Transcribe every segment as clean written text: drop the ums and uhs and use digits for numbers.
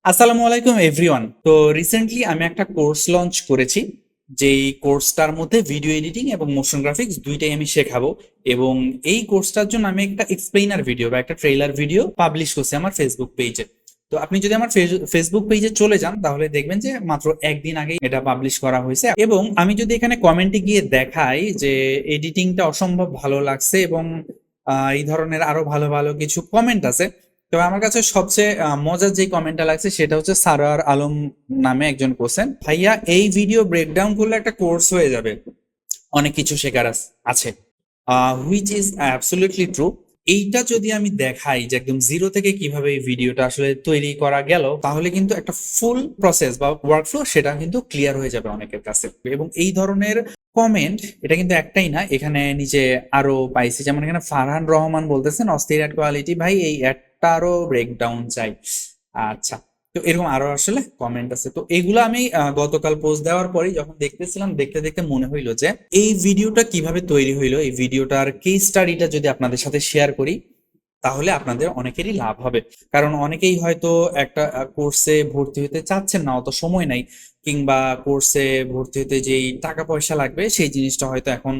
আসসালামু আলাইকুম এভরিওয়ান। তো রিসেন্টলি আমি একটা কোর্স লঞ্চ করেছি, যেই কোর্সটার মধ্যে ভিডিও এডিটিং এবং মোশন গ্রাফিক্স দুইটাই আমি শেখাবো। এবং এই কোর্সটার জন্য আমি একটা এক্সপ্লেইনার ভিডিও বা একটা ট্রেলার ভিডিও পাবলিশ করছি আমার ফেসবুক পেজে। তো আপনি যদি আমার ফেসবুক পেজে চলে যান তাহলে দেখবেন যে মাত্র একদিন আগেই এটা পাবলিশ করা হয়েছে। এবং আমি যদি এখানে কমেন্টে গিয়ে দেখাই যে এডিটিংটা অসম্ভব ভালো লাগছে এবং এই ধরনের আরো ভালো ভালো কিছু কমেন্ট আছে, তো আমার কাছে সবচেয়ে মজার যে কমেন্টটা লাগছে সেটা হচ্ছে সারোয়ার আলম নামে একজন কোর্সেন, ভাইয়া এই ভিডিও ব্রেকডাউন করলে একটা কোর্স হয়ে যাবে, অনেক কিছু শেখার আছে, হুইচ ইজ অ্যাবসলিউটলি ট্রু। এইটা যদি আমি দেখাই যে একদম জিরো থেকে কিভাবে এই ভিডিওটা আসলে তৈরি করা গেল, তাহলে কিন্তু একটা ফুল প্রসেস বা ওয়ার্কফ্লো সেটা কিন্তু ক্লিয়ার হয়ে যাবে অনেকের কাছে। এবং এই ধরনের কমেন্ট এটা কিন্তু একটাই না, এখানে নিচে আরো পাইছি, যেমন এখানে ফারহান রহমান বলতেছেন অস্থির অ্যাড কোয়ালিটি, ভাই এই অ্যাডটা আরো ব্রেকডাউন চাই। আচ্ছা, তো এরকম আরো আসলে কমেন্ট আছে। তো এগুলো আমি গতকাল পোস্ট দেওয়ার পরে যখন দেখতেছিলাম, দেখতে দেখতে মনে হইলো যে এই ভিডিওটা কিভাবে তৈরি হইলো, এই ভিডিওটার কেস স্টাডিটা যদি আপনাদের সাথে শেয়ার করি তাহলে আপনাদের অনেকেরই লাভ হবে। কারণ অনেকেই হয়তো একটা কোর্সে ভর্তি হতে চাচ্ছেন না, অত সময় নাই, কিংবা কোর্সে ভর্তি হতে যেই টাকা পয়সা লাগবে সেই জিনিসটা হয়তো এখন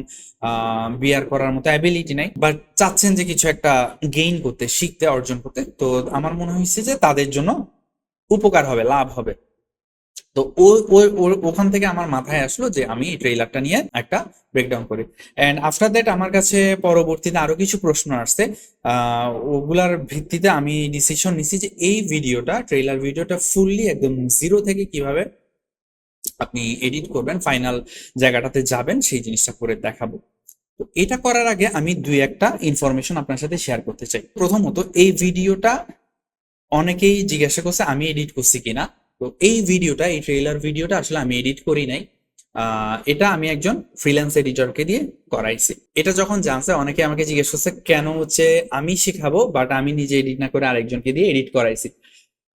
বিয়ার করার মতো অ্যাবিলিটি নাই, বাট চাচ্ছেন যে কিছু একটা গেইন করতে, শিখতে, অর্জন করতে। তো আমার মনে হয়েছে যে তাদের জন্য উপকার হবে, লাভ হবে। তো ওখান থেকে আমার মাথায় আসলো যে আমি এই ট্রেইলারটা নিয়ে একটা ব্রেকডাউন করি। এন্ড আফটার দ্যাট আমার কাছে পরবর্তীতে আরো কিছু প্রশ্ন আসছে, ওগুলার ভিত্তিতে আমি ডিসিশন নিছি যে এই ভিডিওটা, ট্রেইলার ভিডিওটা ফুললি একদম জিরো থেকে কিভাবে আপনি এডিট করবেন, ফাইনাল জায়গাটাতে যাবেন, সেই জিনিসটা করে দেখাবো। তো এটা করার আগে আমি দুই একটা ইনফরমেশন আপনার সাথে শেয়ার করতে চাই। প্রথমত, এই ভিডিওটা অনেকেই জিজ্ঞাসা করছে আমি এডিট করছি কিনা। তো এই ভিডিওটা, এই ট্রেইলার ভিডিওটা আসলে আমি এডিট করি নাই, এটা আমি একজন ফ্রিল্যান্স এডিটরকে দিয়ে করাইছি। এটা যখন জানছে অনেকে আমাকে জিজ্ঞেস করছে কেন হচ্ছে আমি শিখাবো বাট আমি নিজে এডিট না করে আরেকজনকে দিয়ে এডিট করাইছি।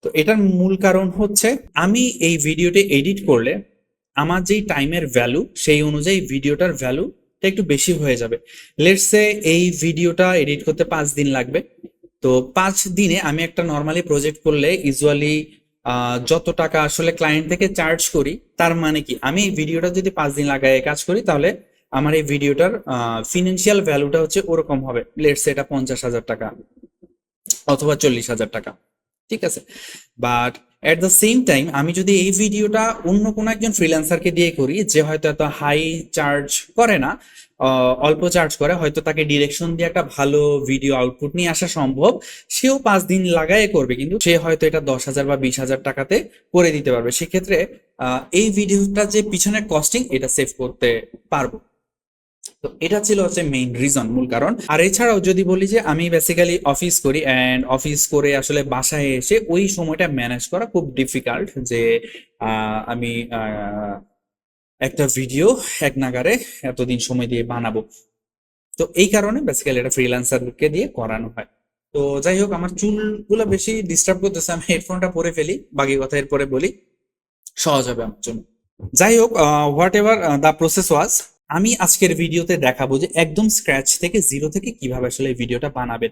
তো এটার মূল কারণ হচ্ছে আমি এই ভিডিওটি এডিট করলে আমার যেই টাইমের ভ্যালু সেই অনুযায়ী ভিডিওটার ভ্যালু একটু বেশি হয়ে যাবে। লেটস সে এই ভিডিওটা এডিট করতে 5 দিন লাগবে। তো 5 দিনে আমি একটা নর্মালি প্রজেক্ট করলে ইউজুয়ালি যত টাকা আসলে ক্লায়েন্ট থেকে চার্জ করি, তার মানে কি আমি এই ভিডিওটা যদি 5 দিন লাগায় কাজ করি তাহলে আমার এই ভিডিওটার ফিনান্সিয়াল ভ্যালুটা হচ্ছে ওরকম হবে, লেটস এটা 50,000 টাকা অথবা 40,000 টাকা। ঠিক আছে, but at the same time আমি যদি এই ভিডিওটা অন্য কোনো একজন ফ্রিল্যান্সারকে দিয়ে করি, যে হয়তো এত হাই চার্জ করে না, অল্প চার্জ করে, হয়তো তাকে ডিরেকশন দিয়ে একটা ভালো ভিডিও আউটপুট নিয়ে আসা সম্ভব, সেও 5 দিন লাগায় করবে, কিন্তু সে হয়তো এটা 10,000 বা 20,000 টাকাতে করে দিতে পারবে। সেক্ষেত্রে এই ভিডিওটা যে পিছনের কস্টিং এটা সেভ করতে পারবো। তো এটা ছিল হচ্ছে মেইন রিজন, মূল কারণ। আর এছাড়াও যদি বলি যে আমি বেসিক্যালি অফিস করি, এন্ড অফিস করে আসলে বাসায় এসে ওই সময়টা ম্যানেজ করা খুব ডিফিকাল্ট, যে আমি একটা ভিডিও এক নাগারে এতদিন সময় দিয়ে বানাবো। তো এই কারণে বেসিক্যালি এটা ফ্রিল্যান্সারকে দিয়ে করানো হয়। তো যাই হোক, আমার চুলগুলো বেশি ডিস্টার্ব করতেছে, আমি হেডফোনটা পরে ফেলি, বাকি কথা এরপরে বলি, সহজ হবে আমার জন্য। যাই হোক, what ever the process was, আমি আজকের ভিডিওতে দেখাবো যে একদম স্ক্র্যাচ থেকে, জিরো থেকে কিভাবে আসলে এই ভিডিওটা বানাবেন।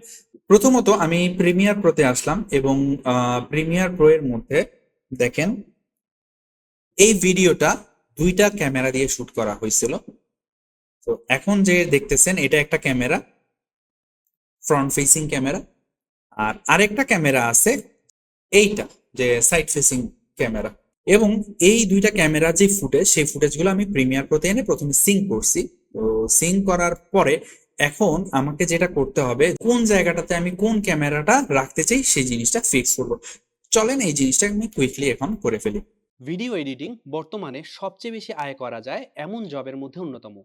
প্রথমত আমি প্রিমিয়ার প্রোতে আসলাম এবং প্রিমিয়ার প্রো এর মধ্যে দেখেন এই ভিডিওটা দুইটা ক্যামেরা দিয়ে শুট করা হয়েছিল। তো এখন যে দেখতেছেন এটা একটা ক্যামেরা, ফ্রন্ট ফেসিং ক্যামেরা, আর আরেকটা ক্যামেরা আছে এইটা, যে সাইড ফেসিং ক্যামেরা। এবং এই দুইটা ক্যামেরা যে ফুটেজ, সেই ফুটেজগুলো আমি প্রিমিয়ার প্রোতে এনে প্রথমে সিঙ্ক করছি। তো সিঙ্ক করার পরে এখন আমাকে যেটা করতে হবে, কোন জায়গাটাতে আমি কোন ক্যামেরাটা রাখতে চাই সেই জিনিসটা ফিক্স করবো। চলেন এই জিনিসটা আমি কুইকলি এখন করে ফেলি। ভিডিও এডিটিং বর্তমানে সবচেয়ে বেশি আয় করা যায় এমন জবের মধ্যে অন্যতম।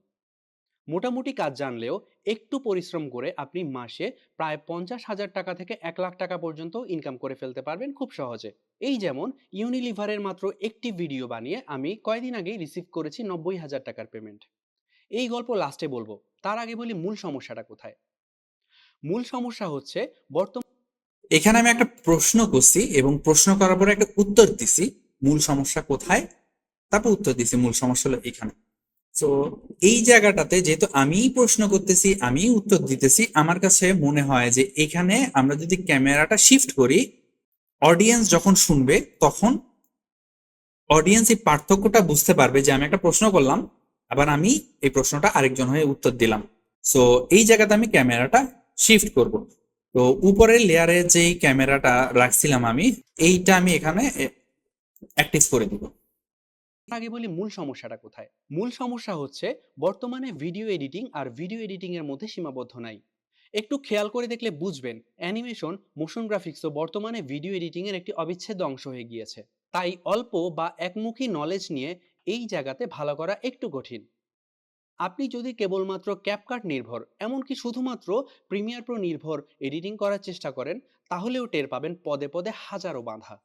মোটামুটি কাজ জানলেও একটু পরিশ্রম করে আপনি মাসে প্রায় 50,000 টাকা থেকে 1 লাখ টাকা পর্যন্ত ইনকাম করে ফেলতে পারবেন খুব সহজে। এই যেমন ইউনিলিভারের মাত্র একটি ভিডিও বানিয়ে আমি কয়েকদিন আগেই রিসিভ করেছি 90,000 টাকার পেমেন্ট। এই গল্প লাস্টে বলবো, তার আগে বলি মূল সমস্যাটা কোথায়। মূল সমস্যা হচ্ছে বর্তমান এখানে আমি একটা প্রশ্ন করছি এবং প্রশ্ন করার পরে একটা উত্তর দিছি, মূল সমস্যা কোথায়, তারপর উত্তর দিছি মূল সমস্যা হলো এখানে। তো এই জায়গাটাতে যেহেতু আমিই প্রশ্ন করতেছি, আমিই উত্তর দিতেছি, আমার কাছে মনে হয় যে এখানে আমরা যদি ক্যামেরাটা শিফট করি অডিয়েন্স যখন শুনবে তখন অডিয়েন্স এই পার্থক্যটা বুঝতে পারবে যে আমি একটা প্রশ্ন করলাম, আবার আমি এই প্রশ্নটা আরেকজন হয়ে উত্তর দিলাম। সো এই জায়গাতে আমি ক্যামেরাটা শিফট করব। তো উপরের লেয়ারে যেই ক্যামেরাটা রাখছিলাম আমি, এইটা আমি এখানে অ্যাক্টিভ করে দিব। আগে বলি মূল সমস্যাটা কোথায়। মূল সমস্যা হচ্ছে বর্তমানে ভিডিও এডিটিং আর ভিডিও এডিটিং এর মধ্যে সীমাবদ্ধ নাই। একটু খেয়াল করে দেখলে বুঝবেন অ্যানিমেশন, মোশন গ্রাফিক্সও বর্তমানে ভিডিও এডিটিং এর একটি অবিচ্ছেদ্য অংশ হয়ে গিয়েছে। তাই অল্প বা একমুখী নলেজ নিয়ে এই জায়গাতে ভালো করা একটু কঠিন। আপনি যদি কেবলমাত্র ক্যাপকাট নির্ভর, এমনকি শুধুমাত্র প্রিমিয়ার প্রো নির্ভর এডিটিং করার চেষ্টা করেন, তাহলেও টের পাবেন পদে পদে হাজারো বাধা।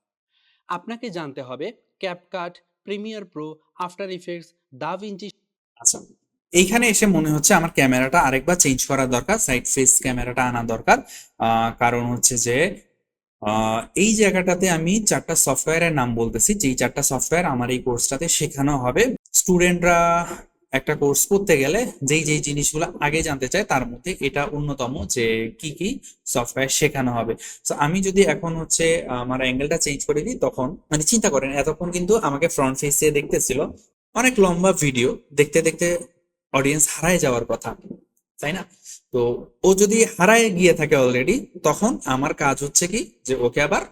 আপনাকে জানতে হবে CapCut, Premiere Pro, After Effects, DaVinci. আচ্ছা, এইখানে এসে মনে হচ্ছে আমার ক্যামেরাটা আরেকবার চেঞ্জ করা দরকার, সাইড ফেস ক্যামেরাটা আনা দরকার। কারণ হচ্ছে যে এই জায়গাটাতে আমি 4টা সফটওয়্যারের নাম বলতেছি, যেই 4টা সফটওয়্যার আমার এই কোর্সটাতে শেখানো হবে। স্টুডেন্টরা একটা কোর্স করতে গেলে যেই যেই জিনিসগুলো আগে জানতে চায় তার মধ্যে এটা অন্যতম, যে কি কি সফটওয়্যার শেখানো হবে। তো আমি যদি এখন হচ্ছে আমার অ্যাঙ্গেলটা চেঞ্জ করে দিই, তখন মানে চিন্তা করেন এতক্ষণ কিন্তু আমাকে ফ্রন্ট ফেসে দেখতেছিল, অনেক লম্বা ভিডিও দেখতে দেখতে অডিয়েন্স হারায় যাওয়ার কথা, তাই না? তো ও যদি হারায় গিয়ে থাকে অলরেডি, তখন আমার কাজ হচ্ছে কি, যে ওকে আবার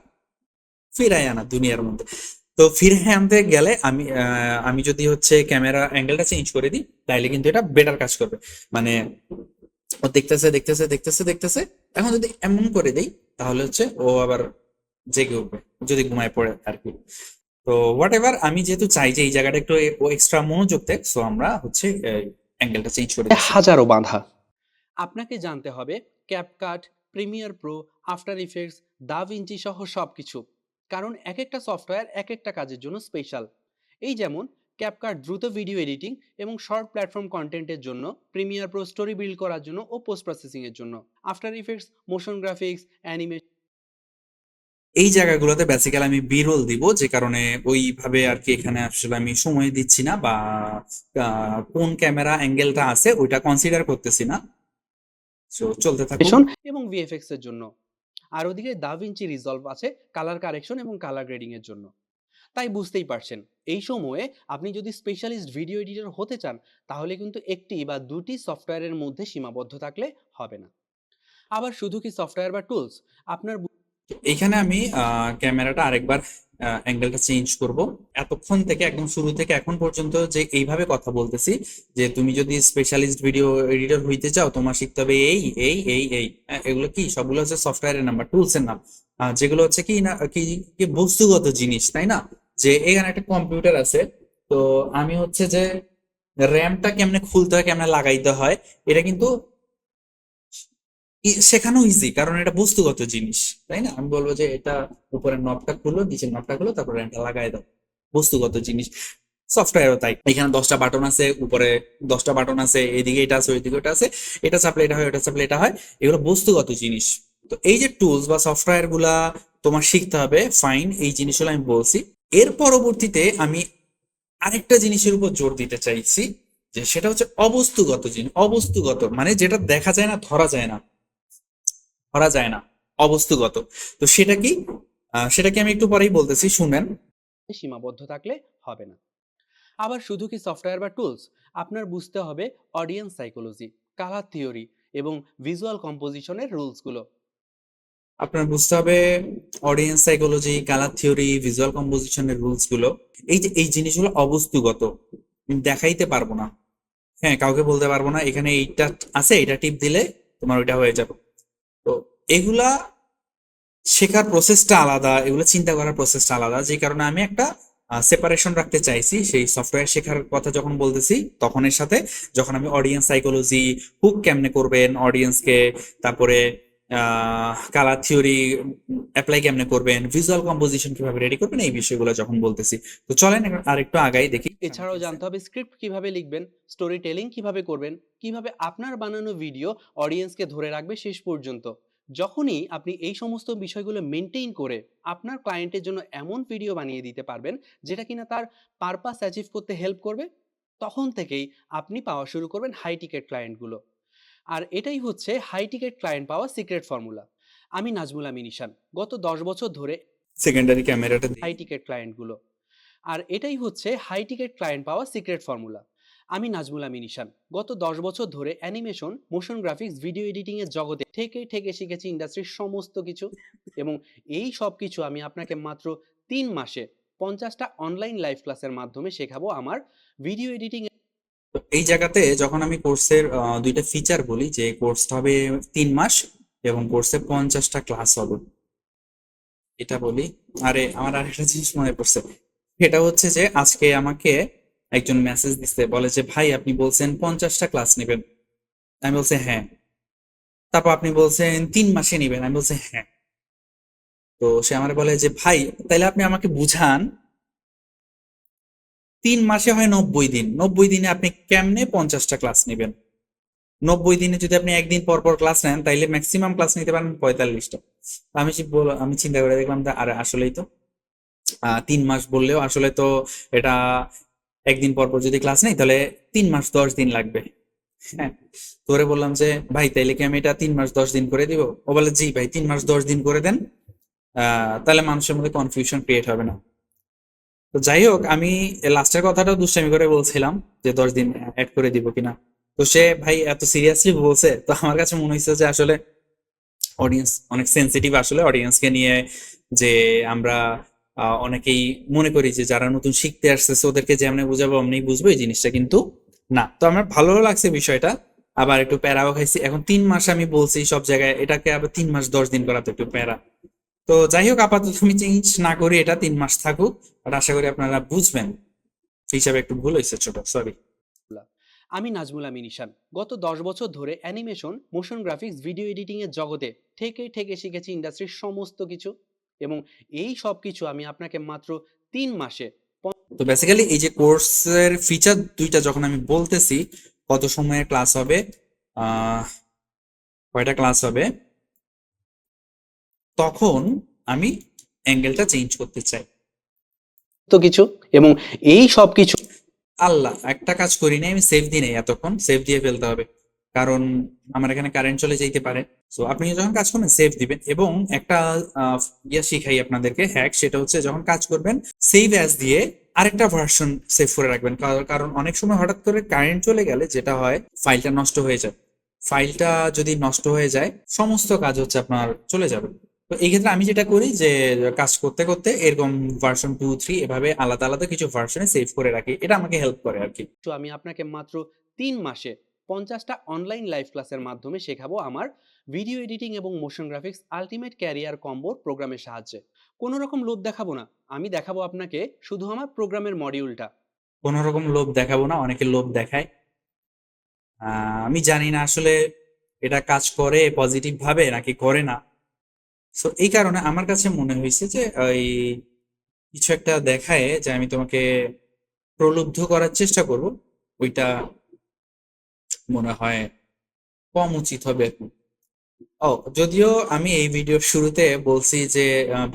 ফিরায় আনা দুনিয়ার মধ্যে। তো ফিরে আনতে গেলে আমি যদি হচ্ছে ক্যামেরা অ্যাঙ্গেলটা চেঞ্জ করে দিই, তাইলে কিন্তু এটা বেটার কাজ করবে। মানে ও দেখতেছে দেখতেছে দেখতেছে দেখতেছে, এখন যদি এমন করে দেই তাহলে হচ্ছে ও আবার জেগে উঠবে, যদি ঘুমায় পড়ে আর কি। তো হোয়াট এভার, আমি যেহেতু চাই যে এই জায়গাটা একটু ও এক্সট্রা মনোযোগ দেয়, সো আমরা হচ্ছে অ্যাঙ্গেলটা চেঞ্জ করে দিচ্ছি। হাজারো বাধা। আপনাকে জানতে হবে CapCut, Premiere Pro, After Effects, DaVinci সহ সবকিছু। কারণ এক একটা সফটওয়্যার এক একটা কাজের জন্য স্পেশাল। এই যেমন ক্যাপকাট দ্রুত ভিডিও এডিটিং এবং শর্ট প্ল্যাটফর্ম কন্টেন্টের জন্য, প্রিমিয়ার প্রো স্টোরি বিল্ড করার জন্য ও পোস্ট প্রসেসিং এর জন্য, after effects motion graphics, animation. এই জায়গাগুলোতে বেসিক্যালি আমি বিরোল দিব, যে কারণে ওইভাবে আর কি এখানে আসলে আমি সময় দিচ্ছি না, বা কোন ক্যামেরা অ্যাঙ্গেলটা আছে ওইটা কনসিডার করতেছি না। তো চলতে থাকুক। এবং ভিএফএক্স এর জন্য। আর ওদিকে দাভিঞ্চি রিজলভ আছে কালার কারেকশন এবং কালার গ্রেডিং এর জন্য। তাই বুঝতেই পারছেন এই সময়ে আপনি যদি স্পেশালিস্ট ভিডিও এডিটর হতে চান, তাহলে কিন্তু একটি বা দুটি সফটওয়্যারের মধ্যে সীমাবদ্ধ থাকলে হবে না। আবার শুধু কি সফটওয়্যার বা টুলস, আপনার এখানে আমি ক্যামেরাটা আরেকবার অ্যাঙ্গেলটা চেঞ্জ করব। এতক্ষণ থেকে একদম শুরু থেকে এখন পর্যন্ত যে এইভাবে কথা বলতেছি, যে তুমি যদি স্পেশালিস্ট ভিডিও এডিটর হইতে চাও তোমার শিখতে হবে এই এই এই এই এগুলো কি সবগুলো হচ্ছে সফটওয়্যারের নাম বা টুলস এর নাম, যেগুলো হচ্ছে কি না কি কি বস্তুগত জিনিস, তাই না? যে এখানে একটা কম্পিউটার আছে, তো আমি হচ্ছে যে র্যামটা কেমনে খুলতে হয় কেমনে লাগাইতে হয়, এটা কিন্তু শেখানো ইজি, কারণ এটা বস্তুগত জিনিস, তাই না? আমি বলবো যে এটা উপরের নবটা খুলো, নিচের নবটা খুলো, তারপর এটা লাগাই দাও, বস্তুগত জিনিস। সফটওয়্যারও তাই, এখানে 10টা বাটন আছে, উপরে 10টা বাটন আছে, এদিকে এটা আছে ওইদিকে ওটা আছে, এটা চাপলে এটা হয় ওটা চাপলে এটা হয়, এগুলো বস্তুগত জিনিস। তো এই যে টুলস বা সফটওয়্যার গুলা তোমার শিখতে হবে, ফাইন, এই জিনিসগুলো আমি বলছি। এর পরবর্তীতে আমি আরেকটা জিনিসের উপর জোর দিতে চাইছি, যে সেটা হচ্ছে অবস্তুগত জিনিস। অবস্তুগত মানে যেটা দেখা যায় না, ধরা যায় না, ধরা যায় না, অবস্তুগত। তো সেটা কি, সেটা কি আমি একটু পরেই বলতেছি, শুনেন। সীমাবদ্ধ থাকলে হবে না। আবার শুধু কি সফটওয়্যার বা টুলস, আপনার বুঝতে হবে অডিয়েন্স সাইকোলজি, কালার থিওরি এবং ভিজুয়াল কম্পোজিশনের রুলসগুলো। আপনার বুঝতে হবে audience psychology, colour theory, visual কম্পোজিশনের রুলস গুলো। এই যে এই জিনিসগুলো অবস্তুগত, আমি দেখাইতে পারবো না, হ্যাঁ, কাউকে বলতে পারবো না এখানে এইটা আছে, এটা টিপ দিলে তোমার ওইটা হয়ে যাবে। তো এগুলা শেখার প্রসেসটা আলাদা, এগুলো চিন্তা করার প্রসেসটা আলাদা, যে কারণে আমি একটা সেপারেশন রাখতে চাইছি সেই সফটওয়্যার শেখার কথা যখন বলতেছি তখন এর সাথে, যখন আমি অডিয়েন্স সাইকোলজি, হুক কেমনে করবেন অডিয়েন্সকে, তারপরে কালার থিওরি অ্যাপ্লাই কেমনে করবেন, ভিজুয়াল কম্পোজিশন কিভাবে রেডি করবেন, এই বিষয়গুলো যখন বলতেছি। তো চলেন আর একটু আগাই দেখি। এছাড়াও জানতে হবে স্ক্রিপ্ট কিভাবে লিখবেন, স্টোরি টেলিং কিভাবে করবেন, কিভাবে আপনার বানানো ভিডিও অডিয়েন্সকে ধরে রাখবে শেষ পর্যন্ত। যখনই আপনি এই সমস্ত বিষয়গুলো মেনটেইন করে আপনার ক্লায়েন্টের জন্য এমন ভিডিও বানিয়ে দিতে পারবেন যেটা কিনা তার পারপাস অ্যাচিভ করতে হেল্প করবে, তখন থেকেই আপনি পাওয়া শুরু করবেন হাই টিকেট ক্লায়েন্টগুলো। আর এটাই হচ্ছে হাই টিকেট ক্লায়েন্ট পাওয়া সিক্রেট ফর্মুলা। আমি নাজমুল আমিন ঈশান, গত 10 বছর ধরে সেকেন্ডারি ক্যামেরাটা দিই। High ticket ক্লায়েন্টগুলো। আর এটাই হচ্ছে হাই টিকেট ক্লায়েন্ট পাওয়ার সিক্রেট ফর্মুলা। আমি নাজমুল আমিন ঈশান। গত 10 বছর ধরে animation, motion graphics, video editing এর জগতে থেকে থেকে শিখেছি ইন্ডাস্ট্রির সমস্ত কিছু, এবং এই সব কিছু আমি আপনাকে মাত্র 3 মাসে 50টা অনলাইন লাইভ ক্লাসের মাধ্যমে শেখাবো আমার ভিডিও এডিটিং। তো এই জায়গাতে যখন আমি কোর্সের দুইটা ফিচার বলি যে কোর্সটা হবে 3 মাস এবং কোর্সে 50টা ক্লাস হবে, এটা বলি। আরে আমার আরেকটা জিনিস মনে পড়ছে, এটা হচ্ছে যে আজকে আমাকে একজন মেসেজ দিচ্ছে, বলে যে ভাই আপনি বলছেন 50টা ক্লাস নেবেন, আমি বলছি হ্যাঁ। তারপর আপনি বলছেন 3 মাসে নেবেন, আমি বলছি হ্যাঁ। তো সে আমার বলে যে ভাই তাইলে আপনি আমাকে বুঝান 3 মাসে হয় 90 দিন, 90 দিনে আপনি কেমনে 50টা ক্লাস নেবেন? 90 দিনে যদি আপনি একদিন পর পর ক্লাস নেন তাইলে ম্যাক্সিমাম ক্লাস নিতে পারেন 45টা। আমি চিন্তা করে দেখলাম যে আরে আসলেই তো 3 মাস বললেও আসলে তো এটা একদিন পর পর যদি ক্লাস নেই তাহলে 3 মাস 10 দিন লাগবে। হ্যাঁ, তোরে বললাম যে ভাই তাইলে কি আমি এটা 3 মাস 10 দিন করে দিব? ও বলে জি ভাই 3 মাস 10 দিন করে দেন, তাহলে মানুষের মধ্যে কনফিউশন ক্রিয়েট হবে না। তো যাই হোক, আমি লাস্টের কথাটাও দুষ্টামি করে বলছিলাম যে 10 দিন অ্যাড করে দিব কিনা। তো সে ভাই এত সিরিয়াসলি বলছে, তো আমার কাছে মনে হয়েছে যে আসলে অডিয়েন্স অনেক সেনসিটিভ আসলে অডিয়েন্সকে নিয়ে, যে আমরা অনেকেই মনে করি যে যারা নতুন শিখতে আসতেছে ওদেরকে যেমনি বুঝাবো অমনি বুঝবো, এই জিনিসটা কিন্তু না। তো আমার ভালো লাগছে বিষয়টা, আবার একটু প্যারাও খাইছি। এখন 3 মাস আমি বলছি সব জায়গায়, এটাকে আবার 3 মাস 10 দিন করা তো একটু প্যারা। তো যাই হোক, আপাতত আমি চেঞ্জ না করি, এটা 3 মাস থাকুক, আর আশা করি আপনারা বুঝবেন। সেই হিসাবে একটু ভুল হয়েছে, ছোট সরি। আমি নাজমুল আমিন ঈশান। গত 10 বছর ধরে animation, motion graphics, video editing এর জগতে থেকে থেকে শিখেছি ইন্ডাস্ট্রির সমস্ত কিছু, এবং এই সব কিছু আমি আপনাকে মাত্র 3 মাসে। তো বেসিক্যালি এই যে কোর্সের ফিচার দুইটা যখন আমি বলতেছি, কত সময়ের ক্লাস হবে, আহ কয়টা ক্লাস হবে, তখন আমি অ্যাঙ্গেলটা চেঞ্জ করতে চাই। তো কিছু, এবং এই সব কিছু আল্লাহ, একটা কাজ করি নাই, আমি সেভ দিই নাই, এতক্ষণ সেভ দিয়ে ফেলতে হবে, কারণ আমার এখানে কারেন্ট চলে যেতে পারে। সো আপনি যখন কাজ করবেন সেভ দিবেন, এবং একটা শিখাই আপনাদেরকে হ্যাক, সেটা হচ্ছে যখন কাজ করবেন সেভ অ্যাজ দিয়ে আরেকটা ভার্সন সেভ করে রাখবেন। কারণ অনেক সময় হঠাৎ করে কারেন্ট চলে গেলে যেটা হয়, ফাইলটা নষ্ট হয়ে যায়। ফাইলটা যদি নষ্ট হয়ে যায় সমস্ত কাজ হচ্ছে আপনার চলে যাবে। তো এই ক্ষেত্রে আমি যেটা করি যে কাজ করতে করতে এরকম ভার্সন 2 3 এভাবে আলাদা আলাদা কিছু ভার্সনে সেভ করে রাখি, এটা আমাকে হেল্প করে আর কি। আমি আপনাকে মাত্র 3 মাসে 50টা অনলাইন লাইভ ক্লাসের মাধ্যমে শেখাবো আমার ভিডিও এডিটিং এবং মোশন গ্রাফিক্স আল্টিমেট ক্যারিয়ার কম্বোর প্রোগ্রামের সাহায্যে। কোনো রকম লোভ দেখাবো না, আমি দেখাবো আপনাকে শুধু আমার প্রোগ্রামের মডিউলটা। কোনো রকম লোভ দেখাবো না, অনেকে লোভ দেখায়। আমি জানি না আসলে এটা কাজ করে পজিটিভ ভাবে নাকি করে না। সো এই কারণে আমার কাছে মনে হয়েছে যে ওই কিছু একটা দেখায় যে আমি তোমাকে প্রলুব্ধ করার চেষ্টা করব, ওইটা মনে হয় কম উচিত হবে। ও, যদিও আমি এই ভিডিওর শুরুতে বলছি যে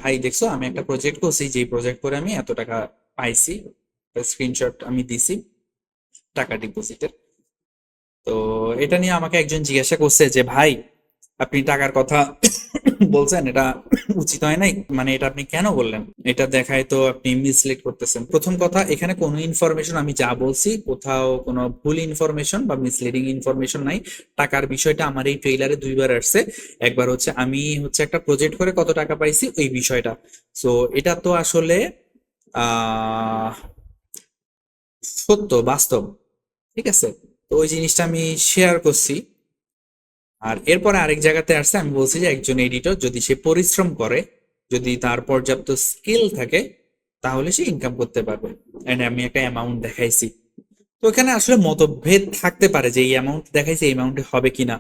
ভাই দেখছো আমি একটা প্রজেক্ট করছি, যে প্রজেক্ট করে আমি এত টাকা পাইছি, স্ক্রিনশট আমি দিছি টাকা ডিপোজিটের। তো এটা নিয়ে আমাকে একজন জিজ্ঞাসা করছে যে ভাই আপনি টাকার কথা বলছেন, এটা উচিত হয় নাই, মানে এটা আপনি কেন বললেন? এটা দেখায় তো আপনি মিসলিড করতেছেন। প্রথম কথা, এখানে কোনো ইনফরমেশন আমি যা বলছি কোথাও কোনো ভুল ইনফরমেশন বা মিসলিডিং ইনফরমেশন নাই। টাকার বিষয়টা আমার এই ট্রেইলারে 2বার আসছে। একবার হচ্ছে আমি একটা প্রজেক্ট করে কত টাকা পাইছি ওই বিষয়টা। সো এটা তো আসলে আহ সত্য, বাস্তব, ঠিক আছে? তো ওই জিনিসটা আমি শেয়ার করছি। আর এরপরে আরেক জায়গাতে আসছে, আমি বলছি যে একজন এডিটর যদি সে পরিশ্রম করে, যদি তার পর্যাপ্ত স্কিল থাকে, তাহলে সে ইনকাম করতে পারবে। এন্ড আমি একটা অ্যামাউন্ট দেখাইছি। তো এখানে আসলে মতভেদ থাকতে পারে যে এই অ্যামাউন্ট দেখাইছে এই অ্যামাউন্টে হবে কিনা।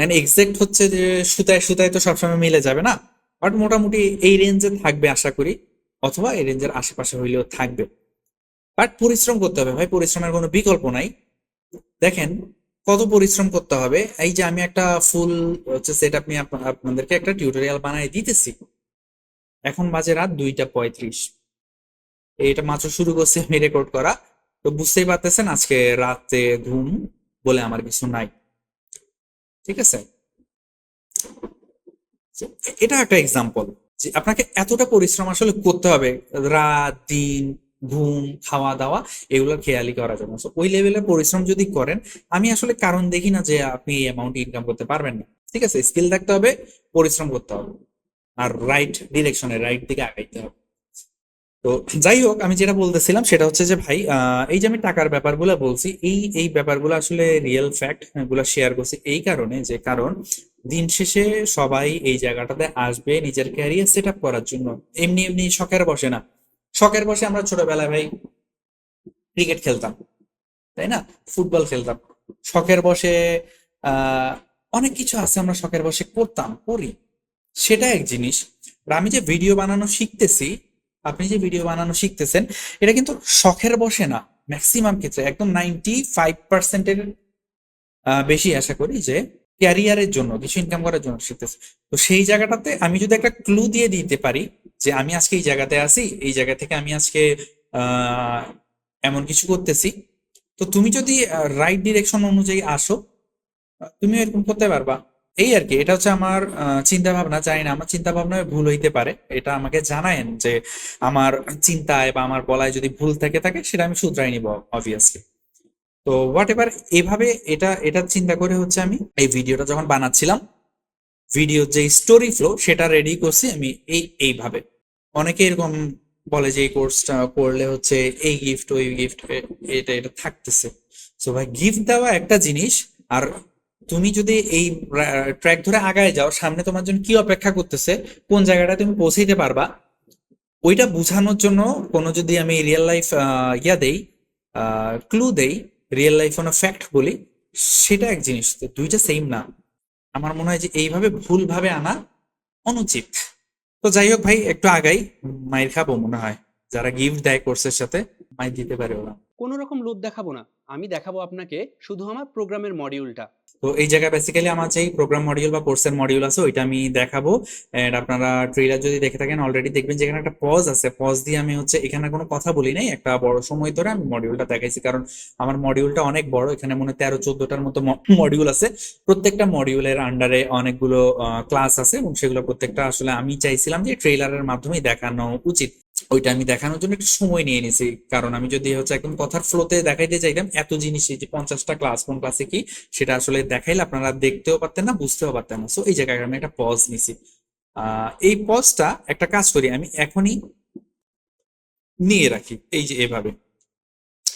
এন্ড এক্সাক্ট হচ্ছে যে সুতায় সুতায় তো সবসময় মিলে যাবে না, বাট মোটামুটি এই রেঞ্জে থাকবে আশা করি, অথবা এই রেঞ্জের আশেপাশে হইলেও থাকবে। বাট পরিশ্রম করতে হবে ভাই, পরিশ্রমের কোনো বিকল্প নাই। দেখেন কত পরিশ্রম করতে হবে। এই যে আমি একটা ফুল হচ্ছে সেট আপনি আপনাদেরকে একটা টিউটোরিয়াল বানাই দিতেছি, এখন বাজে রাত 2টা 35। এটা মাত্র শুরু করছি আমি রেকর্ড করা। তো বুঝতেই পারতেছেন আজকে রাতে ঘুম বলে আমার কিছু নাই, ঠিক আছে? So, এটা একটা এক্সাম্পল। যে আপনাকে এতটা পরিশ্রম আসলে করতে হবে, রাত দিন, ঘুম, খাওয়া দাওয়া, এগুলো খেয়ালই করা যাবে না। So, ওই লেভেলের পরিশ্রম যদি করেন, আমি আসলে কারণ দেখি না যে আপনি এই অ্যামাউন্ট ইনকাম করতে পারবেন না। ঠিক আছে, স্কিল থাকতে হবে, পরিশ্রম করতে হবে, আর রাইট ডিরেকশনে, রাইট দিকে আগাইতে হবে। তো যাই হোক, আমি যেটা বলতেছিলাম সেটা হচ্ছে যে ভাই, এই যে আমি টাকার ব্যাপারগুলো বলছি, এই এই ব্যাপারগুলো আসলে রিয়েল ফ্যাক্ট, এগুলো শেয়ার করছি এই কারণে যে, কারণ দিন শেষে সবাই এই জায়গাটাতে আসবে নিজের ক্যারিয়ার সেট আপ করার জন্য। এমনি এমনি শখের বসে না। শখের বসে আমরা ছোটবেলায় ভাই ক্রিকেট খেলতাম, তাই না? ফুটবল খেলতাম। শখের বসে আহ অনেক কিছু আছে আমরা শখের বসে করতাম, করি। সেটা এক জিনিস। আর আমি যে ভিডিও বানানো শিখতেছি, আপনি যে ভিডিও বানানো শিখতেছেন, এটা কিন্তু শখের বসে না। ম্যাক্সিমাম ক্ষেত্রে একদম 95%-এর বেশি আশা করি যে ক্যারিয়ারের জন্য, কিছু ইনকাম করার জন্য শিখতেছে। তো সেই জায়গাটাতে আমি যদি একটা ক্লু দিয়ে দিতে পারি যে আমি আজকে এই জায়গাতে আছি, এই জায়গা থেকে আমি আজকে আহ এমন কিছু করতেছি, তো তুমি যদি রাইট ডিরেকশন অনুযায়ী আসো, তুমি এরকম করতে পারবা। এই আর কি, এটা হচ্ছে আমার চিন্তা ভাবনা। জানি না আমার চিন্তা ভাবনায় ভুল হইতে পারে, এটা আমাকে জানায়েন যে আমার চিন্তায় বা আমার বলায় যদি ভুল থেকে থাকে, সেটা আমি শুধরাই নিব অবভিয়াসলি। তো হোয়াট এভার, এভাবে এটা এটা চিন্তা করে হচ্ছে আমি এই ভিডিওটা যখন বানাচ্ছিলাম, ভিডিওর যে স্টোরি ফ্লো সেটা রেডি করছি আমি এইভাবে। অনেকে এরকম বলে যে এই কোর্সটা করলে হচ্ছে এই গিফট, ওই গিফট, এটা এটা থাকতেছে। সো ভাই, গিফট দেওয়া একটা জিনিস, আর তুমি যদি এই ট্র্যাক ধরে আগায় যাও, সামনে তোমার জন্য কি অপেক্ষা করতেছে, কোন জায়গাটা তুমি পৌঁছাইতে পারবা, ওইটা বোঝানোর জন্য কোনো যদি আমি রিয়েল লাইফ ইয়া দেই, ক্লু দেই, রিয়েল লাইফ কোনো ফ্যাক্ট বলি, সেটা এক জিনিস। তো দুইটা সেম না। আমার মনে হয় যে এইভাবে ভুলভাবে আনা অনুচিত। তো যাই হোক ভাই, একটু আগাই, মাইর খাবো মনে হয়। যারা গিফট দেয় কোর্সের সাথে, মাইর দিতে পারে ওরা। কোনো রকম লোভ দেখাবো না, আমি দেখাবো আপনাকে শুধু আমার প্রোগ্রামের মডিউলটা। তো এই জায়গায় বেসিক্যালি আমার যেই প্রোগ্রাম মডিউল বা কোর্সের মডিউল আছে ওইটা আমি দেখাবো। এন্ড আপনারা ট্রেলার যদি দেখে থাকেন অলরেডি দেখবেন যেখানে একটা পজ আছে, পজ দিয়ে আমি হচ্ছে এখানে কোনো কথা বলি নাই, একটা বড় সময় ধরে আমি মডিউলটা দেখাইছি। কারণ আমার মডিউলটা অনেক বড়, এখানে মনে হয় 13-14টার মতো মডিউল আছে। প্রত্যেকটা মডিউলের আন্ডারে অনেকগুলো ক্লাস আছে, এবং সেগুলো প্রত্যেকটা আসলে আমি চাইছিলাম যে ট্রেলারের মাধ্যমে দেখানো উচিত। ওইটা আমি দেখানোর জন্য একটু সময় নিয়ে নিছি, কারণ আমি যদি হচ্ছে একদম কথার ফ্লোতে দেখাইতে চাইতাম এত জিনিস, এই যে 50টা ক্লাস, কোন ক্লাসে কি, সেটা আসলে দেখাইলে আপনারা দেখতেও পারতেন না, বুঝতেও পারতেন না। সো এই জায়গায় আমি একটা পজ নিছি। এই পজটা একটা কাজ করি, আমি এখনই নিয়ে রাখি এই যে এভাবে।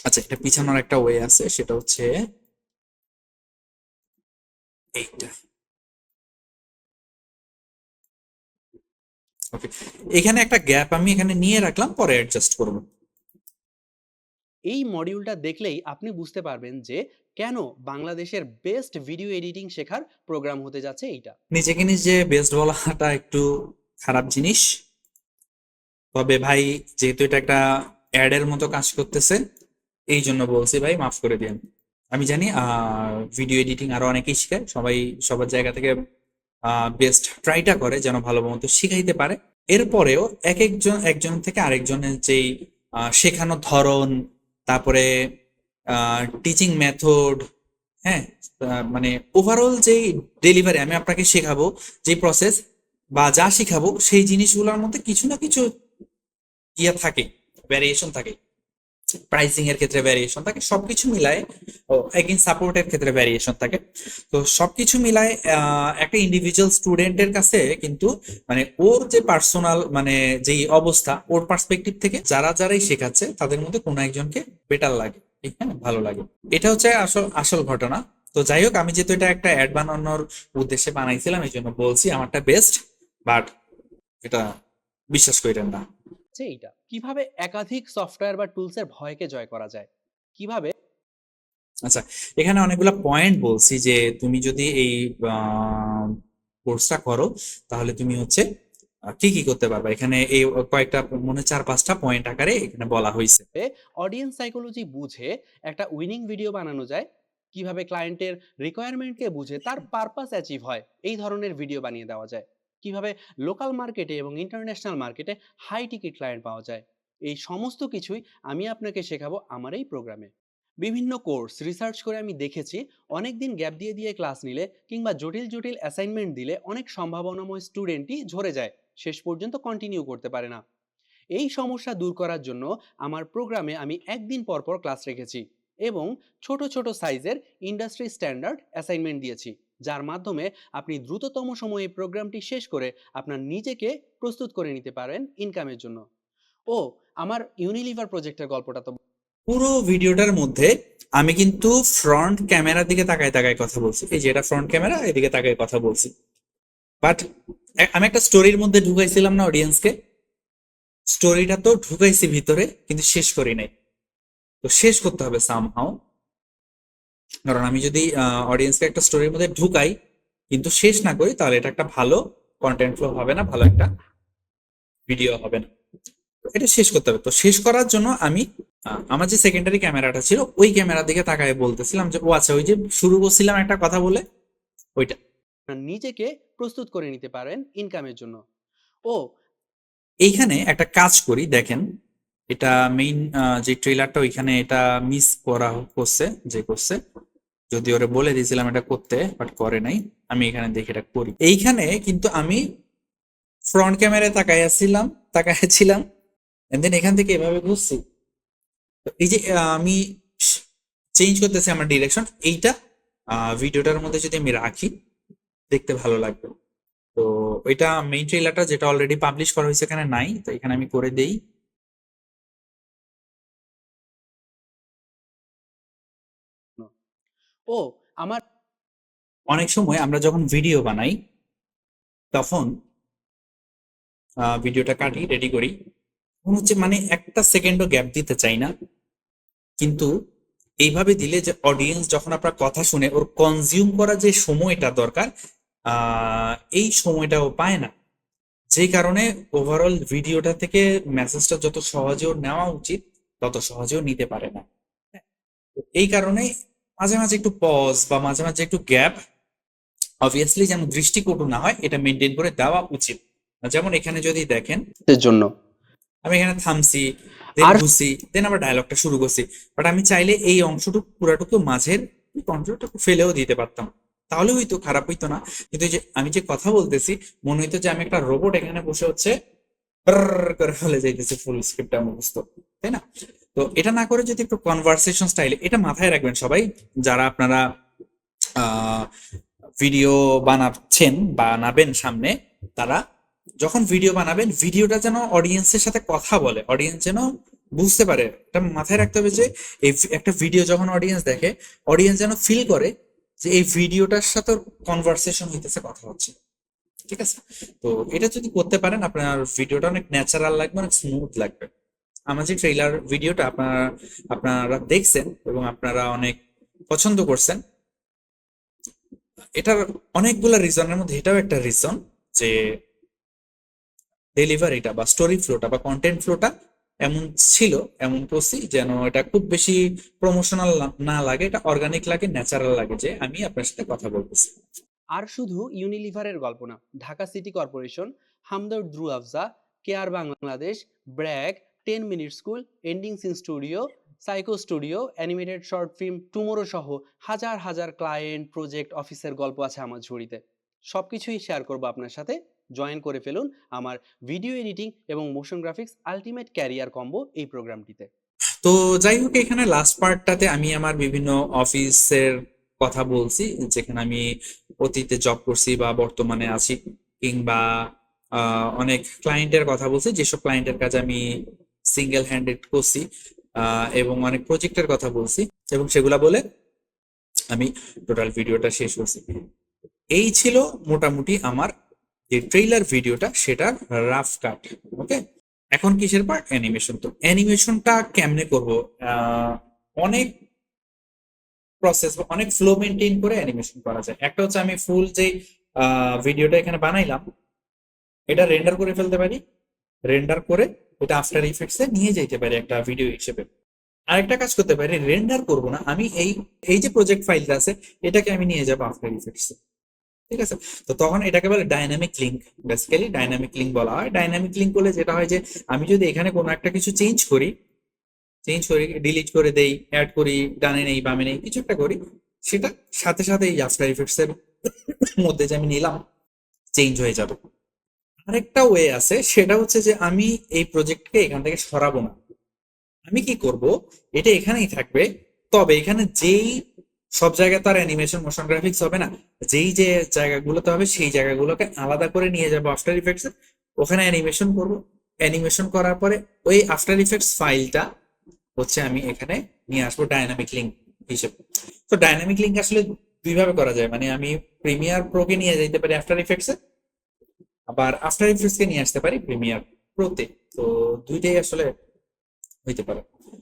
আচ্ছা, এটা পিছানোর একটা ওয়ে আছে, সেটা হচ্ছে এইটা। ওকে, এখানে একটা গ্যাপ আমি এখানে নিয়ে রাখলাম, পরে অ্যাডজাস্ট করবো। এই মডিউলটা দেখলেই আপনি বুঝতে পারবেন যে কেন বাংলাদেশের বেস্ট ভিডিও এডিটিং শেখার প্রোগ্রাম হতে যাচ্ছে এইটা। নিজেকে নিজে বেস্ট বলাটা একটু খারাপ জিনিস, তবে ভাই যেহেতু এটা একটা অ্যাড এর মতো কাজ করতেছে, এই জন্য বলছি ভাই, মাফ করে দিন। আমি জানি ভিডিও এডিটিং আরো অনেকেই শিখায়, সবাই সবার জায়গা থেকে বেস্ট ট্রাইটা করে যেন ভালো মতো শিখাইতে পারে। এরপরেও এক একজন একজন থেকে আরেকজনের যেই শেখানোর ধরন, তারপরে টিচিং মেথড, হ্যাঁ, মানে ওভারঅল যেই ডেলিভারি আমি আপনাকে শেখাবো, যে প্রসেস বা যা শিখাবো, সেই জিনিসগুলোর মধ্যে কিছু না কিছু ইয়ে থাকে, ভ্যারিয়েশন থাকে। প্রাইসিং এর ক্ষেত্রে ভ্যারিয়েশন থাকে, সবকিছু মিলায়। ও এগেইন সাপোর্টের ক্ষেত্রে ভ্যারিয়েশন থাকে। তো সবকিছু মিলায় একটা ইন্ডিভিজুয়াল স্টুডেন্টের কাছে কিন্তু, মানে ওর যে পার্সোনাল মানে যেই অবস্থা, ওর পার্সপেক্টিভ থেকে যারা যারাই শেখাচ্ছে তাদের মধ্যে কোনো একজনকে বেটার লাগে, হ্যাঁ, ভালো লাগে। এটা হচ্ছে আসল আসল ঘটনা। তো যাই হোক, আমি যেহেতু এটা একটা অ্যাড বানানোর উদ্দেশ্যে বানাইছিলাম, এই জন্য বলছি আমারটা বেস্ট, বাট এটা বিশ্বাস করেন না। যে এইটা কিভাবে একাধিক সফটওয়্যার বা টুলসের ভয়কে জয় করা যায়, কিভাবে। আচ্ছা, এখানে অনেকগুলা পয়েন্ট বলছি যে তুমি যদি এই কোর্সটা করো, তাহলে তুমি হচ্ছে কি কি করতে পারবা। এখানে এই কয়েকটা মনে হয় 4-5টা পয়েন্ট আকারে এখানে বলা হয়েছে। অডিয়েন্স সাইকোলজি বুঝে একটা উইনিং ভিডিও বানানো যায়, কিভাবে ক্লায়েন্টের রিকোয়ারমেন্টকে বুঝে তার পারপাস অ্যাচিভ হয় এই ধরনের ভিডিও বানিয়ে দেওয়া যায়, কিভাবে লোকাল মার্কেটে এবং ইন্টারন্যাশনাল মার্কেটে হাই টিকিট ক্লায়েন্ট পাওয়া যায়। এই সমস্ত কিছুই আমি আপনাকে শেখাবো আমার এই প্রোগ্রামে। বিভিন্ন কোর্স রিসার্চ করে আমি দেখেছি অনেক দিন গ্যাপ দিয়ে দিয়ে ক্লাস নিলে কিংবা জটিল জটিল অ্যাসাইনমেন্ট দিলে অনেক সম্ভাবনাময় স্টুডেন্টই ঝরে যায় শেষ পর্যন্ত কন্টিনিউ করতে পারে না। এই সমস্যা দূর করার জন্য আমার প্রোগ্রামে আমি একদিন পর পর ক্লাস রেখেছি এবং ছোট ছোট সাইজের ইন্ডাস্ট্রি স্ট্যান্ডার্ড অ্যাসাইনমেন্ট দিয়েছি, যার মাধ্যমে আপনি দ্রুততম সময়ে প্রোগ্রামটি শেষ করে আপনার নিজেকে প্রস্তুত করে নিতে পারেন ইনকামের জন্য। ও, আমার ইউনিলিভার প্রজেক্টের গল্পটা তো পুরো ভিডিওটার মধ্যে আমি কিন্তু ফ্রন্ট ক্যামেরার দিকে তাকায় তাকায় কথা বলছি, এই যে এটা ফ্রন্ট ক্যামেরা, এদিকে তাকায় কথা বলছি। বাট আমি একটা স্টোরির মধ্যে ঢুকাইছিলাম না অডিয়েন্সকে, স্টোরিটা তো ঢুকাইছি ভিতরে কিন্তু শেষ করি নাই। তো শেষ করতে হবে সামহাও, কারণ আমি যদি অডিয়েন্সকে একটা স্টোরির মধ্যে ঢুকাই কিন্তু শেষ না করি, তাহলে এটা একটা ভালো কন্টেন্ট ফ্লো হবে না, ভালো একটা ভিডিও হবে না। তো এটা শেষ করতে হবে। তো শেষ করার জন্য আমি আমার যে সেকেন্ডারি ক্যামেরাটা ছিল ওই ক্যামেরার দিকে তাকায় বলতেছিলাম যে ও আচ্ছা, ওই যে শুরু করছিলাম একটা কথা বলে, ওইটা। আপনার নিজেকে প্রস্তুত করে নিতে পারেন ইনকামের জন্য। ও, এইখানে একটা কাজ করি, দেখেন এটা মেইন যে ট্রেলারটা ওইখানে এটা মিস করা করছে, যে করছে, যদি ওরে বলে দিয়েছিলাম এটা করতে বাট করে নাই, আমি এখানে দেখে এটা করি। এইখানে কিন্তু আমি ফ্রন্ট ক্যামেরায় তাকাইছিলাম এন্ড দেন এখান থেকে এভাবে ঘুরছি। তো এই যে আমি চেঞ্জ করতেছি আমার ডিরেকশন, এইটা ভিডিওটার মধ্যে যদি আমি রাখি দেখতে ভালো লাগবে। তো ওইটা মেইন ট্রেলারটা যেটা অলরেডি পাবলিশ করা হয়েছে এখানে নাই, তো এখানে আমি করে দেই। ও, আমার অনেক সময় আমরা যখন ভিডিও বানাই তখন ভিডিওটা কাটি রেডি করি, তখন হচ্ছে মানে একটা সেকেন্ডও গ্যাপ দিতে চাই না, কিন্তু এইভাবে দিলে যে অডিয়েন্স যখন আপনার কথা শুনে ওর কনজিউম করার যে সময়টা দরকার, এই সময়টা ও পায় না। যেই কারণে ওভারঅল ভিডিওটা থেকে মেসেজটা যত সহজেও নেওয়া উচিত তত সহজেও নিতে পারে না। তো এই কারণে মাঝে মাঝে একটু পজ বা মাঝে মাঝে একটু গ্যাপ, অবভিয়াসলি যেন দৃষ্টিকটু না হয়, এটা মেনটেন করে দেওয়া উচিত। যেমন এখানে যদি দেখেন এর জন্য আমি এখানে থামছি, দেন আর ঘুরছি, দেন আবার ডায়লগটা শুরু করছি। বাট আমি চাইলে এই অংশটুকু পুরাটুকু মাঝের কন্ট্রোলটুকু ফেলেও দিতে পারতাম, তাহলে হয়তো খারাপ হইতো না। কিন্তু এই যে আমি যে কথা বলতেছি মনে হইতো যে আমি একটা রোবট এখানে বসে হচ্ছে করে ফেলে যাইতেছে, ফুল স্ক্রিপ্টটা মুখস্থ, তাই না? তো এটা না করে যদি একটু কনভারসেশন স্টাইলে, এটা মাথায় রাখবেন সবাই যারা আপনারা ভিডিও বানাচ্ছেন, বানাবেন সামনে, তারা যখন ভিডিও বানাবেন ভিডিওটা যেন অডিয়েন্সের সাথে কথা বলে, অডিয়েন্স যেন বুঝতে পারে। এটা মাথায় রাখতে হবে যে এই একটা ভিডিও যখন অডিয়েন্স দেখে, অডিয়েন্স যেন ফিল করে যে এই ভিডিওটার সাথে কনভারসেশন হইতেছে, কথা হচ্ছে। ঠিক আছে? তো এটা যদি করতে পারেন আপনার ভিডিওটা অনেক ন্যাচারাল লাগবে, অনেক স্মুথ লাগবে। আমার যে ট্রেইলার ভিডিওটা আপনারা দেখছেন এবং আপনারা অনেক পছন্দ করছেন, এটার অনেকগুলো রিজনের মধ্যে এটাও একটা রিজন যে ডেলিভারিটা বা স্টোরি ফ্লোটা বা কন্টেন্ট ফ্লোটা এমন ছিল, এমন করছি যেন এটা খুব বেশি প্রমোশনাল না লাগে, এটা অর্গানিক লাগে, ন্যাচারাল লাগে যে আমি আপনার সাথে কথা বলতেছি। আর শুধু ইউনিলিভারের গল্প না, Dhaka city corporation, Hamdard Rooh Afza, care Bangladesh, BRAC, 10 minute school, ending scene studio, psycho studio, animated short film, tomorrow সহ হাজার হাজার ক্লায়েন্ট, প্রজেক্ট, অফিসের গল্প আছে আমার ঝুড়িতে। সবকিছুই শেয়ার করবো আপনার সাথে। জয়েন করে ফেলুন আমার ভিডিও এডিটিং এবং motion graphics ultimate career combo এই প্রোগ্রামটিতে। তো যাই হোক, এখানে লাস্ট পার্টটাতে আমি আমার বিভিন্ন অফিসের কথা বলছি যেখানে আমি অতীতে জব করছি বা বর্তমানে আছি, কিংবা অনেক ক্লায়েন্টের কথা বলছি যেসব ক্লায়েন্টের কাজ আমি সিঙ্গেল হ্যান্ডেড করছি, এবং অনেক প্রজেক্টের কথা বলছি, এবং সেগুলা বলে আমি টোটাল ভিডিওটা শেষ করছি। এই ছিল মোটামুটি আমার যে ট্রেইলার ভিডিওটা, সেটার রাফ কাট। ওকে, এখন কিসের পার্ট? অ্যানিমেশন। তো অ্যানিমেশনটা কেমনে করব? অনেক প্রসেস বা অনেক ফ্লো মেনটেন করে অ্যানিমেশন করা যায়। একটা হচ্ছে আমি ফুল যে ভিডিওটা এখানে বানাইলাম এটা রেন্ডার করে ফেলতে পারি, রেন্ডার করে এটা আফটার ইফেক্টসে নিয়ে যাইতে পারি একটা ভিডিও হিসেবে। আরেকটা কাজ করতে পারি, রেন্ডার করব না আমি, এই এই যে প্রজেক্ট ফাইলটা আছে এটাকে আমি নিয়ে যাবো আফটার ইফেক্টসে। ঠিক আছে? তো তখন এটাকে বলে dynamic link. Basically dynamic link বলা হয়। ডাইনামিক লিঙ্ক করলে যেটা হয় যে আমি যদি এখানে কোনো একটা কিছু চেঞ্জ করি, ডিলিট করে দেই, অ্যাড করি, ডানে নেই বামে নেই, কিছু একটা করি, সেটা সাথে সাথে এই আফটার ইফেক্টস এর মধ্যে যে আমি নিলাম চেঞ্জ হয়ে যাবে। আরেকটা ওয়ে আছে, সেটা হচ্ছে যে আমি এই প্রজেক্টকে এখান থেকে সরাবো না। আমি কি করব, এটা এখানেই থাকবে। তবে এখানে যেই সব জায়গায় তার অ্যানিমেশন মোশন গ্রাফিক্স হবে না, যেই যে জায়গাগুলোতে হবে সেই জায়গাগুলোকে আলাদা করে নিয়ে যাবো আফটার ইফেক্টস, ওখানে অ্যানিমেশন করব। অ্যানিমেশন করার পরে ওই আফটার ইফেক্টস ফাইলটা হচ্ছে আমি এখানে নিয়ে আসবো ডাইনামিক লিঙ্ক হিসেবে। তো ডাইনামিক লিঙ্ক আসলে দুইভাবে করা যায়, মানে আমি প্রিমিয়ার প্রোকে নিয়ে যেতে পারি আফটার ইফেক্টসে, আবার আফটার ইফেক্টস কে নিয়ে আসতে পারি প্রিমিয়ার প্রোতে। তো দুইটাই আসলে হইতে পারে।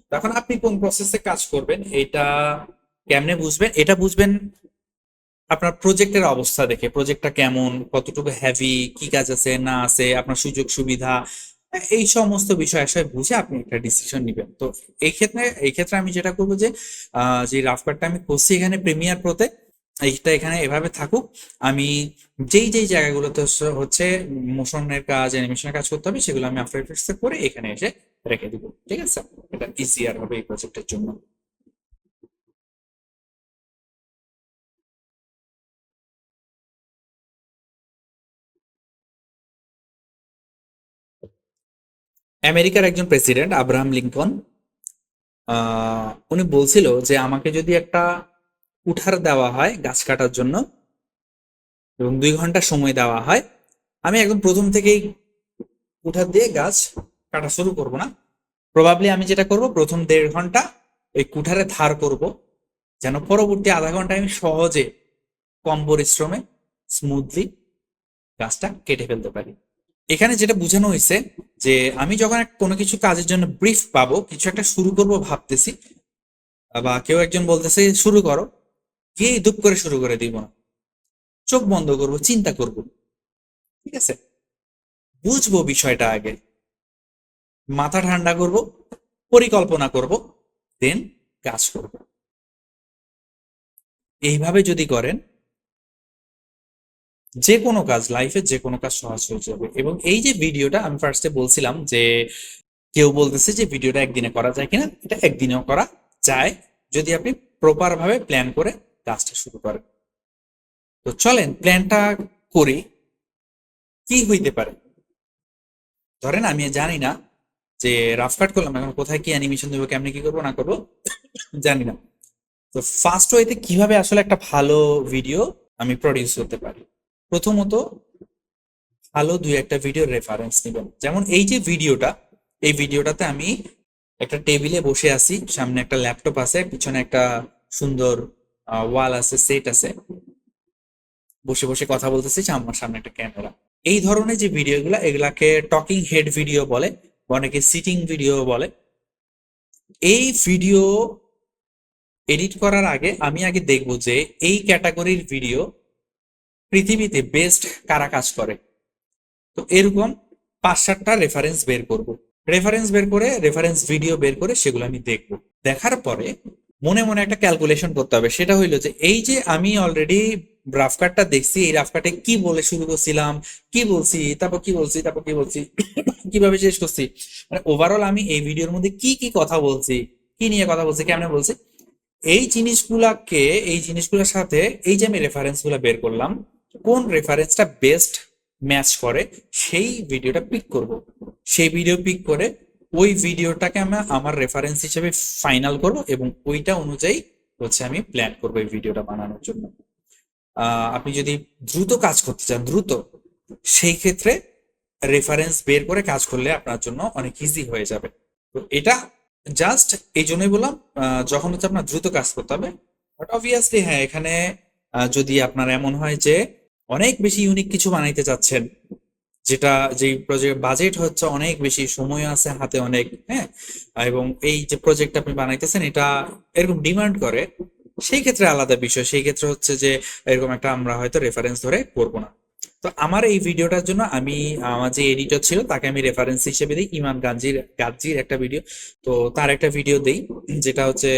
তো এখন আপনি কোন প্রসেসে কাজ করবেন এটা কেমনে বুঝবেন, এটা বুঝবেন আপনার প্রজেক্টের অবস্থা দেখে, প্রজেক্টটা কেমন, কতটুকু হেভি, কি কাজ আছে না আছে, আপনার সুযোগ সুবিধা, এই সমস্ত বিষয় আসলে বুঝে আপনি একটা ডিসিশন নেবেন। তো এই ক্ষেত্রে আমি যেটা করবো যে যে রাফ কাটটা আমি করছি এখানে প্রিমিয়ার প্রোতে, এইটা এখানে এভাবে থাকুক। আমি যেই যেই জায়গাগুলোতে হচ্ছে মোশনের কাজ, অ্যানিমেশনের কাজ করতে হবে, সেগুলো আমি আফটার ইফেক্টস করে এখানে এসে রেখে দিব। ঠিক আছে, এটা ইজিয়ার হবে এই প্রজেক্টের জন্য। আমেরিকার একজন প্রেসিডেন্ট আব্রাহাম লিঙ্কন, উনি বলছিল যে আমাকে যদি একটা কুঠার দেওয়া হয় গাছ কাটার জন্য এবং 2 ঘন্টা সময় দেওয়া হয়, আমি একদম প্রথম থেকেই কুঠার দিয়ে গাছ কাটা শুরু করব না। প্রবাবলি আমি যেটা করব, প্রথম 1.5 ঘন্টা ওই কুঠারে ধার করব, যেন পরবর্তী আধা ঘন্টা আমি সহজে কম পরিশ্রমে স্মুথলি গাছটা কেটে ফেলতে পারি। এখানে যেটা বোঝানো হয়েছে যে আমি যখন কোনো কিছু কাজের জন্য ব্রিফ পাবো, কিছু একটা শুরু করব ভাবতেছি, বা কেউ একজন বলতেছে শুরু করো, গিয়ে দুপ করে শুরু করে দিব না, চোখ বন্ধ করব, চিন্তা করব। ঠিক আছে, বুঝবো বিষয়টা আগে, মাথা ঠান্ডা করব, পরিকল্পনা করব, দেন কাজ করব। এইভাবে যদি করেন, যে কোনো কাজ, লাইফে যে কোনো কাজ সহজ হয়ে যাবে। এবং এই যে ভিডিওটা আমি ফার্স্টে বলছিলাম যে কেউ বলতেছে যে ভিডিওটা একদিনে করা যায় কিনা, এটা একদিনেও করা যায় যদি আপনি প্রপার ভাবে প্ল্যান করে কাজটা শুরু করেন। তো চলেন প্ল্যানটা করি। কি হইতে পারে, ধরেন আমি জানি না যে রাফ কাট করলাম, এখন কোথায় কি অ্যানিমেশন দেবো, কেমনে কি করবো না করবো জানি না। তো ফার্স্ট ওয়েতে কিভাবে আসলে একটা ভালো ভিডিও আমি প্রডিউস করতে পারি, প্রথমত ভালো দুই একটা ভিডিও রেফারেন্স নেবেন। যেমন এই যে ভিডিওটা, এই ভিডিওটাতে আমি একটা টেবিলে বসে আছি, সামনে একটা ল্যাপটপ আছে, পিছনে একটা সুন্দর ওয়াল আছে, সেট আছে, বসে বসে কথা বলতেছি, আমার সামনে একটা ক্যামেরা। এই ধরনের যে ভিডিওগুলো, এগুলাকে টকিং হেড ভিডিও বলে, বা অনেকে সিটিং ভিডিও বলে। এই ভিডিও এডিট করার আগে আমি আগে দেখবো যে এই ক্যাটাগরির ভিডিও পৃথিবীতে বেস্ট কারা কাজ করে। তো এরকম 5-7টা রেফারেন্স বের করব, রেফারেন্স বের করে, রেফারেন্স ভিডিও বের করে সেগুলো আমি দেখব। দেখার পরে মনে মনে একটা ক্যালকুলেশন করতে হবে, সেটা হইলো যে এই যে আমি অলরেডি রাফ কাটটা দেখছি, এই রাফ কাটে কি বলে শুরু করছিলাম, কি বলছি, তারপর কি বলছি, তারপর কি বলছি, কিভাবে শেষ করছি, মানে ওভারঅল আমি এই ভিডিওর মধ্যে কি কি কথা বলছি, কি নিয়ে কথা বলছি, কেমনে বলছি, এই জিনিসগুলাকে, এই জিনিসগুলোর সাথে এই যে আমি রেফারেন্স গুলা বের করলাম, কোন রেফারেন্সটা বেস্ট ম্যাচ করে, সেই ভিডিওটা পিক করব। সেই ভিডিও পিক করে ওই ভিডিওটাকে আমি আমার রেফারেন্স হিসেবে ফাইনাল করব, এবং ওইটা অনুযায়ী হচ্ছে আমি প্ল্যান করবো এই ভিডিওটা বানানোর জন্য। আপনি যদি দ্রুত কাজ করতে চান, দ্রুত, সেই ক্ষেত্রে রেফারেন্স বের করে কাজ করলে আপনার জন্য অনেক ইজি হয়ে যাবে। তো এটা জাস্ট এই জন্যই বললাম, যখন হচ্ছে আপনার দ্রুত কাজ করতে হবে। বাট অবভিয়াসলি হ্যাঁ, এখানে যদি আপনার এমন হয় যে অনেক বেশি ইউনিক কিছু বানাইতে চাচ্ছেন, যেটা, যেই প্রজেক্ট বাজেট হচ্ছে অনেক বেশি, সময় আছে হাতে অনেক, হ্যাঁ, এবং এই যে প্রজেক্ট আপনি বানাইতেছেন এটা এরকম ডিমান্ড করে, সেই ক্ষেত্রে আলাদা বিষয়। সেই ক্ষেত্রে হচ্ছে যে এরকম একটা আমরা হয়তো রেফারেন্স ধরে করবো না। তো আমার এই ভিডিওটার জন্য আমি, আমার যে এডিটর ছিল তাকে আমি রেফারেন্স হিসেবে দিই ইমান গাজ্জির একটা ভিডিও। তো তার একটা ভিডিও দেই, যেটা হচ্ছে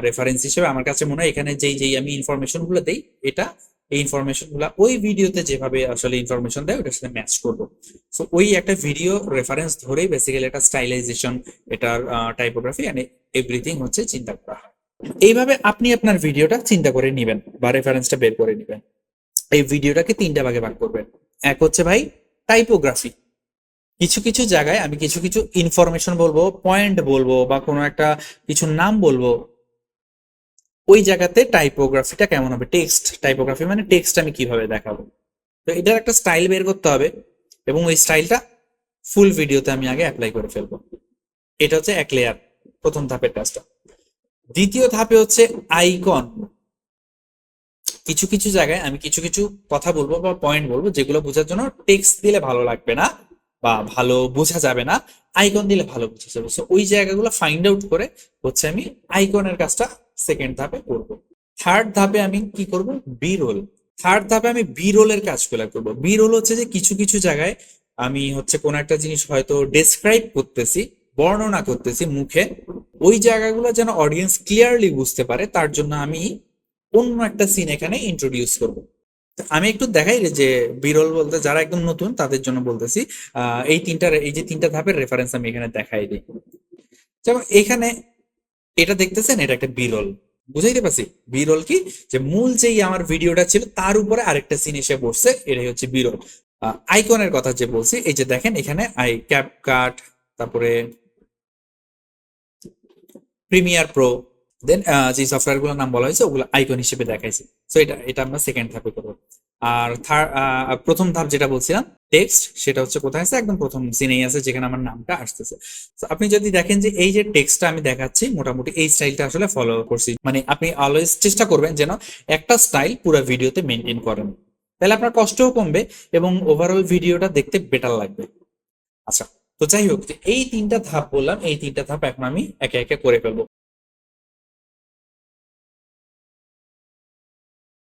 রেফারেন্স হিসেবে আমার কাছে মনে হয় এখানে যেই যেই আমি ইনফরমেশন গুলো দেই, এটা, এই ইনফরমেশন গুলা ওই ভিডিওতে যেভাবে আসলে ইনফরমেশন দেয় ওটার সাথে ম্যাচ করবো। সো ওই একটা ভিডিও রেফারেন্স ধরেই বেসিক্যালি একটা স্টাইলাইজেশন, এটার টাইপোগ্রাফি এন্ড এভরিথিং হচ্ছে চিন্তা করা হয়। এইভাবে আপনি আপনার ভিডিওটা চিন্তা করে নিবেন বা রেফারেন্সটা বের করে নিবেন। এই ভিডিওটাকে 3টা ভাগে ভাগ করবেন। এক হচ্ছে ভাই টাইপোগ্রাফি। কিছু কিছু জায়গায় আমি কিছু কিছু ইনফরমেশন বলবো, পয়েন্ট বলবো, বা কোনো একটা কিছু নাম বলবো, ওই জায়গাতে টাইপোগ্রাফিটা কেমন হবে, টেক্সট টাইপোগ্রাফি মানে টেক্সট আমি কিভাবে দেখাবো। তো এটার একটা স্টাইল বের করতে হবে, এবং ওই স্টাইলটা ফুল ভিডিওতে আমি আগে অ্যাপ্লাই করে ফেলবো। এটা হচ্ছে এক লেয়ার, প্রথম ধাপের কাজটা। দ্বিতীয় ধাপে হচ্ছে আইকন। কিছু কিছু জায়গায় আমি কিছু কিছু কথা বলবো বা পয়েন্ট বলবো যেগুলো বোঝার জন্য টেক্সট দিলে ভালো লাগবে না বা ভালো বোঝা যাবে না, আইকন দিলে ভালো বোঝা যাবে। সো ওই জায়গাগুলো ফাইন্ড আউট করে হচ্ছে আমি আইকনের কাজটা সেকেন্ড ধাপে করব। থার্ড ধাপে আমি কি করব, বি রোল। থার্ড ধাপে আমি বি রোলের কাজগুলো করবো। বি রোল হচ্ছে যে কিছু কিছু জায়গায় আমি হচ্ছে কোনো একটা জিনিস হয়তো ডেসক্রাইব করতেছি, বর্ণনা করতেছি মুখে, ওই জায়গাগুলো যেন অডিয়েন্স ক্লিয়ারলি বুঝতে পারে তার জন্য আমি অন্য একটা সিন এখানে ইন্ট্রোডিউস করব। আমি একটু দেখাই যে বিরল বলতে যারা একদম নতুন তাদের জন্য বলতেছি, এই যে তিনটা ধাপের রেফারেন্স আমি এখানে দেখাই দিই। যেমন এখানে এটা দেখতেছেন, এটা একটা বিরল, বুঝাইতে পারছি? বিরল কি, যে মূল যেই আমার ভিডিওটা ছিল তার উপরে আরেকটা সিন এসে বসছে, এটাই হচ্ছে বিরল। আইকনের কথা যে বলছি, এই যে দেখেন এখানে ক্যাপকাট, তারপরে প্রিমিয়ার প্রো, দেন যে সফটওয়্যার গুলোর নাম বলা হয়েছে ওগুলো আইকন হিসেবে দেখাইছি। সো এটা এটা আমরা সেকেন্ড ধাপে করবো। আর প্রথম ধাপ যেটা বলছিলাম টেক্সট, সেটা হচ্ছে কোথায় আছে, একদম প্রথম সিনেই আছে যেখানে আমার নামটা আসতেছে। তো আপনি যদি দেখেন যে এই যে টেক্সটটা আমি দেখাচ্ছি মোটামুটি এই স্টাইলটা আসলে ফলো করছি, মানে আপনি অলওয়েজ চেষ্টা করবেন যেন একটা স্টাইল পুরো ভিডিওতে মেনটেন করেন, তাহলে আপনার কষ্টও কমবে এবং ওভারঅল ভিডিওটা দেখতে বেটার লাগবে। আচ্ছা, তো যাই হোক, যে এই তিনটা ধাপ বললাম, এই তিনটা ধাপ এখন আমি একে একে করে ফেলবো।